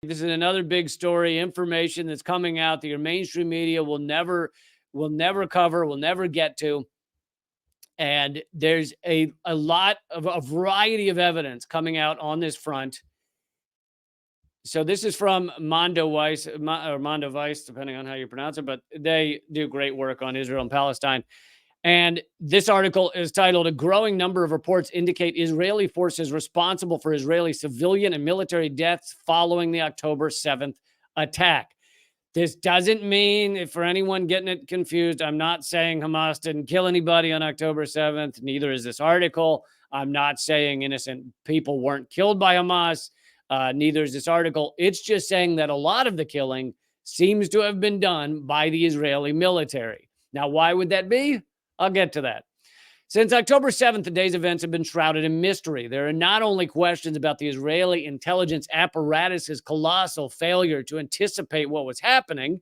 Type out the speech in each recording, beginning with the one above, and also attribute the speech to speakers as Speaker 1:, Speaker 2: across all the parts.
Speaker 1: This is another big story, information that's coming out that your mainstream media will never cover, will never get to. And there's a lot of a variety of evidence coming out on this front. So this is from Mondo Weiss, or Mondo Weiss, depending on how you pronounce it, but they do great work on Israel and Palestine. And this article is titled, "A Growing Number of Reports Indicate Israeli Forces Responsible for Israeli Civilian and Military Deaths Following the October 7th Attack." This doesn't mean, for anyone getting it confused, I'm not saying Hamas didn't kill anybody on October 7th. Neither is this article. I'm not saying innocent people weren't killed by Hamas. Neither is this article. It's just saying that a lot of the killing seems to have been done by the Israeli military. Now, why would that be? I'll get to that. Since October 7th, the day's events have been shrouded in mystery. There are not only questions about the Israeli intelligence apparatus's colossal failure to anticipate what was happening,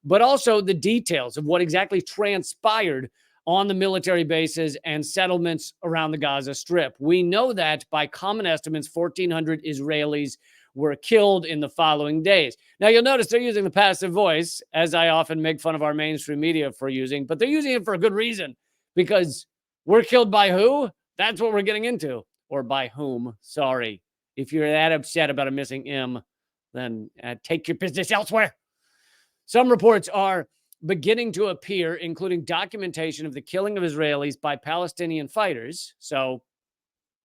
Speaker 1: but also the details of what exactly transpired on the military bases and settlements around the Gaza Strip. We know that by common estimates, 1,400 Israelis were killed in the following days. Now, you'll notice they're using the passive voice, as I often make fun of our mainstream media for using, but they're using it for a good reason, because we're killed by who? That's what we're getting into. Or by whom. Sorry. If you're that upset about a missing M, then take your business elsewhere. Some reports are beginning to appear, including documentation of the killing of Israelis by Palestinian fighters. So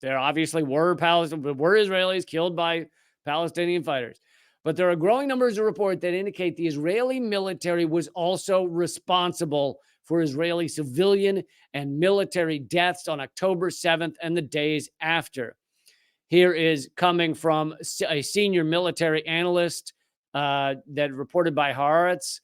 Speaker 1: there obviously were Israelis killed by Palestinian fighters. But there are growing numbers of reports that indicate the Israeli military was also responsible for Israeli civilian and military deaths on October 7th and the days after. Here is coming from a senior military analyst that reported by Haaretz.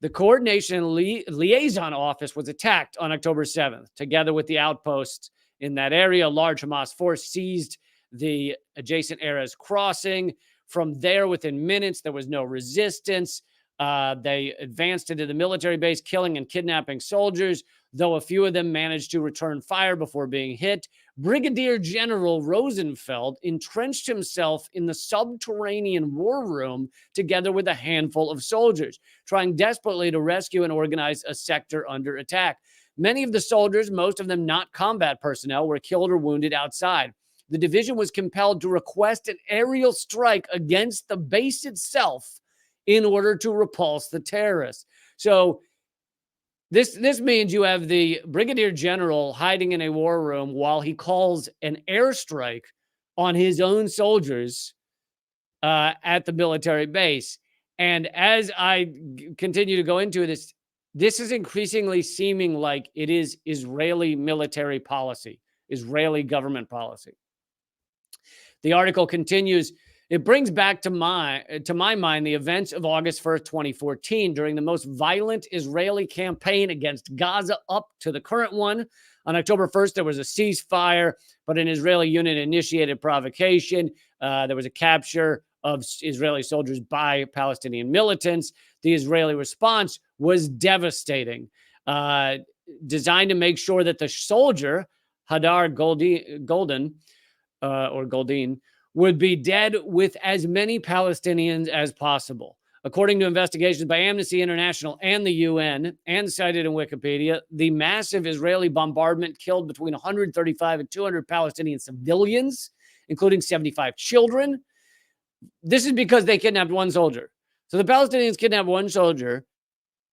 Speaker 1: The Coordination and Liaison Office was attacked on October 7th. Together with the outposts in that area, a large Hamas force seized the adjacent Erez crossing. From there, within minutes, there was no resistance. They advanced into the military base, killing and kidnapping soldiers, though a few of them managed to return fire before being hit. Brigadier General Rosenfeld entrenched himself in the subterranean war room together with a handful of soldiers, trying desperately to rescue and organize a sector under attack. Many of the soldiers, most of them not combat personnel, were killed or wounded outside. The division was compelled to request an aerial strike against the base itself in order to repulse the terrorists. So this means you have the brigadier general hiding in a war room while he calls an airstrike on his own soldiers at the military base. And as I continue to go into this, this is increasingly seeming like it is Israeli military policy, Israeli government policy. The article continues. It brings back to my mind the events of August 1st, 2014, during the most violent Israeli campaign against Gaza up to the current one. On October 1st, there was a ceasefire, but an Israeli unit initiated provocation. There was a capture of Israeli soldiers by Palestinian militants. The Israeli response was devastating, designed to make sure that the soldier, Hadar Goldin, would be dead with as many Palestinians as possible. According to investigations by Amnesty International and the UN, and cited in Wikipedia, the massive Israeli bombardment killed between 135 and 200 Palestinian civilians, including 75 children. This is because they kidnapped one soldier. So the Palestinians kidnapped one soldier.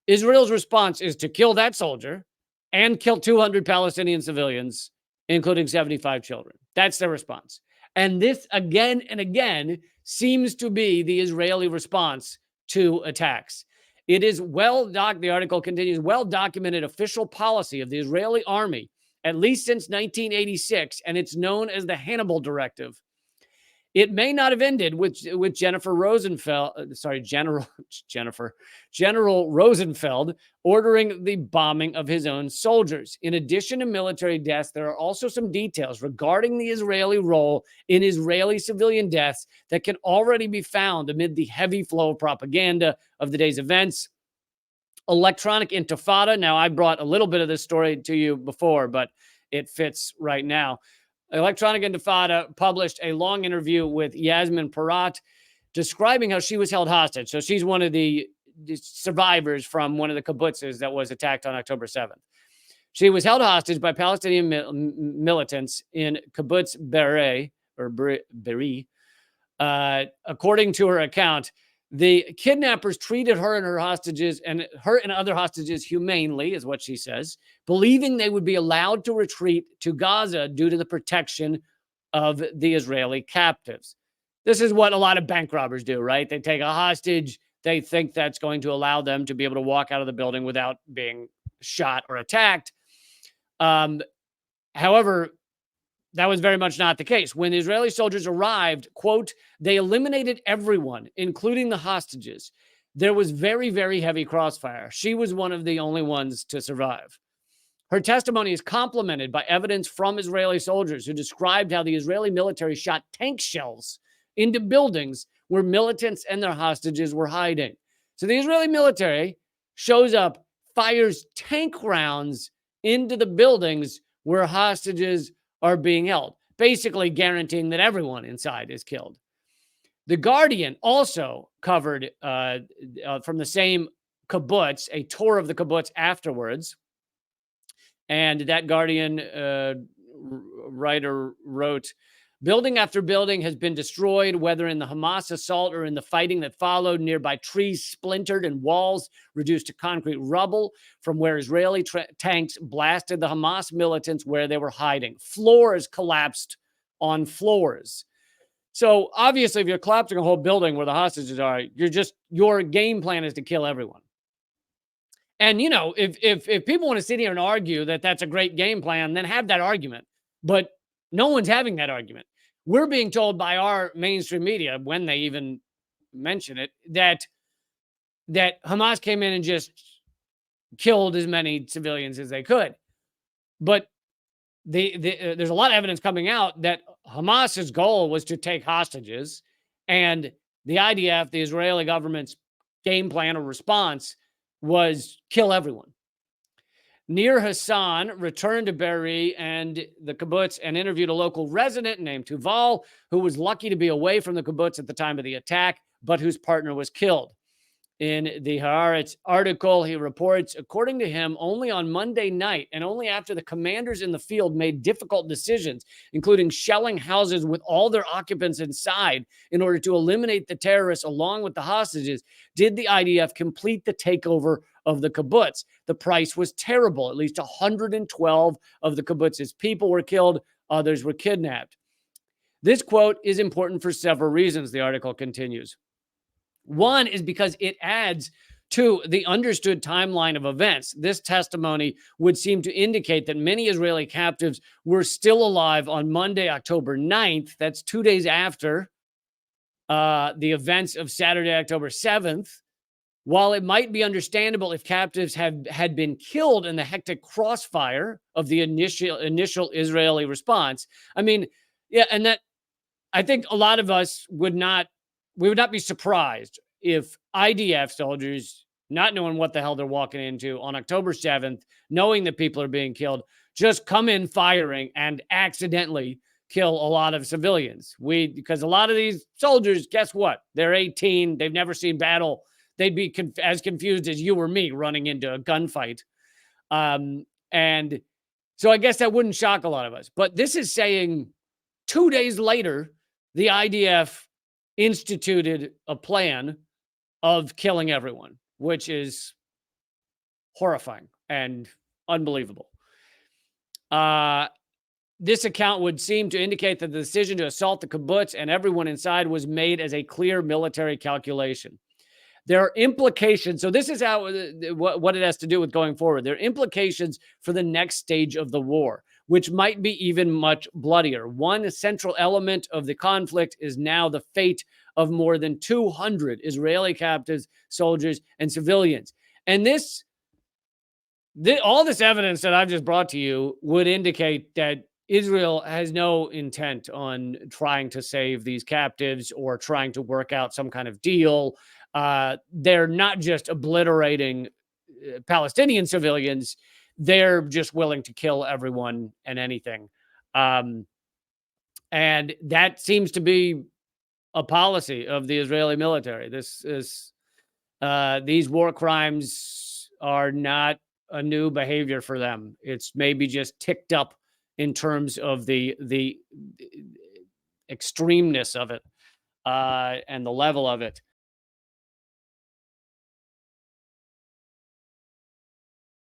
Speaker 1: Israel's response is to kill that soldier and kill 200 Palestinian civilians, including 75 children. That's their response. And this, again and again, seems to be the Israeli response to attacks. It is the article continues, well-documented official policy of the Israeli army, at least since 1986, and it's known as the Hannibal Directive. It may not have ended with General Rosenfeld ordering the bombing of his own soldiers. In addition to military deaths, there are also some details regarding the Israeli role in Israeli civilian deaths that can already be found amid the heavy flow of propaganda of the day's events. Electronic Intifada. Now, I brought a little bit of this story to you before, but it fits right now. Electronic Intifada published a long interview with Yasmin Parat, describing how she was held hostage. So she's one of the survivors from one of the kibbutzes that was attacked on October 7th. She was held hostage by Palestinian militants in kibbutz Be'eri. According to her account, the kidnappers treated her and other hostages humanely, is what she says, believing they would be allowed to retreat to Gaza due to the protection of the Israeli captives. This is what a lot of bank robbers do, right? They take a hostage. They think that's going to allow them to be able to walk out of the building without being shot or attacked. However, that was very much not the case. When the Israeli soldiers arrived, quote, they eliminated everyone, including the hostages. There was very, very heavy crossfire. She was one of the only ones to survive. Her testimony is complemented by evidence from Israeli soldiers who described how the Israeli military shot tank shells into buildings where militants and their hostages were hiding. So the Israeli military shows up, fires tank rounds into the buildings where hostages are being held, basically guaranteeing that everyone inside is killed. The Guardian also covered from the same kibbutz, a tour of the kibbutz afterwards. And that Guardian writer wrote, building after building has been destroyed, whether in the Hamas assault or in the fighting that followed. Nearby trees splintered and walls reduced to concrete rubble from where Israeli tanks blasted the Hamas militants where they were hiding. Floors collapsed on floors. So obviously, if you're collapsing a whole building where the hostages are, your game plan is to kill everyone. And, you know, if people want to sit here and argue that that's a great game plan, then have that argument. But no one's having that argument. We're being told by our mainstream media, when they even mention it, that Hamas came in and just killed as many civilians as they could. But there's a lot of evidence coming out that Hamas's goal was to take hostages, and the IDF, the Israeli government's game plan or response, was kill everyone. Nir Hassan returned to Be'eri and the kibbutz and interviewed a local resident named Tuval, who was lucky to be away from the kibbutz at the time of the attack, but whose partner was killed. In the Haaretz article, he reports, according to him, only on Monday night and only after the commanders in the field made difficult decisions, including shelling houses with all their occupants inside in order to eliminate the terrorists along with the hostages, did the IDF complete the takeover of the kibbutz. The price was terrible. At least 112 of the kibbutz's people were killed. Others were kidnapped. This quote is important for several reasons, the article continues. One is because it adds to the understood timeline of events. This testimony would seem to indicate that many Israeli captives were still alive on Monday, October 9th. That's 2 days after the events of Saturday, October 7th. While it might be understandable if captives had been killed in the hectic crossfire of the initial Israeli response, I mean, yeah, and that I think a lot of us would not be surprised if IDF soldiers, not knowing what the hell they're walking into on October 7th, knowing that people are being killed, just come in firing and accidentally kill a lot of civilians. Because a lot of these soldiers, guess what? They're 18. They've never seen battle. They'd be as confused as you or me running into a gunfight. And so I guess that wouldn't shock a lot of us. But this is saying 2 days later, the IDF instituted a plan of killing everyone, which is horrifying and unbelievable. This account would seem to indicate that the decision to assault the kibbutz and everyone inside was made as a clear military calculation. There are implications. So this is how what it has to do with going forward. There are implications for the next stage of the war, which might be even much bloodier. One central element of the conflict is now the fate of more than 200 Israeli captives, soldiers, and civilians. And all this evidence that I've just brought to you would indicate that Israel has no intent on trying to save these captives or trying to work out some kind of deal. They're not just obliterating Palestinian civilians. They're just willing to kill everyone and anything. And that seems to be a policy of the Israeli military. This is these war crimes are not a new behavior for them. It's maybe just ticked up in terms of the extremeness of it and the level of it.